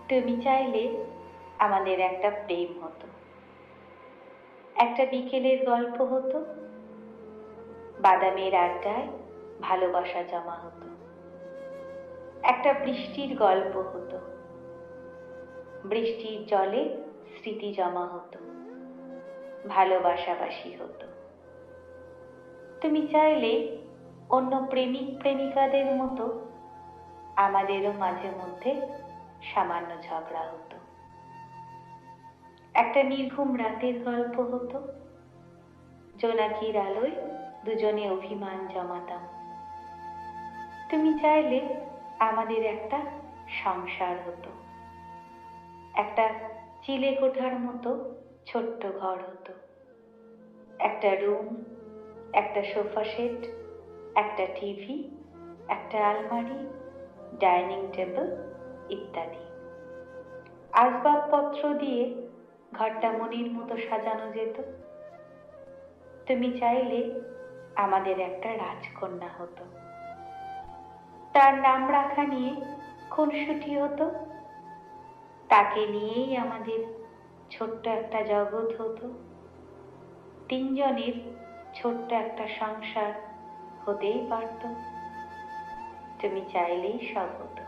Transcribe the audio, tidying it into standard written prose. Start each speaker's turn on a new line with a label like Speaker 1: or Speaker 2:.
Speaker 1: তুমি চাইলে আমাদের একটা প্রেম হতো, একটা বিকেলের গল্প হতো, বাদামের আড্ডায় ভালোবাসা জমা হতো, একটা বৃষ্টির গল্প হতো, বৃষ্টির জলে স্মৃতি জমা হতো, ভালোবাসাবাসি হতো। তুমি চাইলে অন্য প্রেমিক প্রেমিকাদের মতো আমাদেরও মাঝে মধ্যে সামান্য ঝগড়া হতো, একটা নির্ঘুম রাতের গল্প হতো, জোনাকির আলোয় দুজনে অভিমান জমাতাম। তুমি চাইলে আমাদের একটা সংসার হতো, একটা চিলে কোঠার মতো ছোট্ট ঘর হতো, একটা রুম, একটা সোফা সেট, একটা টিভি, একটা আলমারি, ডাইনিং টেবিল ইত্যাদি। আসবাবপত্র দিয়ে ঘরটা মনির মতো সাজানো যেত। তুমি চাইলে আমাদের একটা রাজকন্যা হতো, তার নাম রাখা নিয়ে খুনসুটি হতো, তাকে নিয়েই আমাদের ছোট্ট একটা জগৎ হতো, তিনজনের ছোট্ট একটা সংসার হতেই পারত। তুমি চাইলেই সব হতো।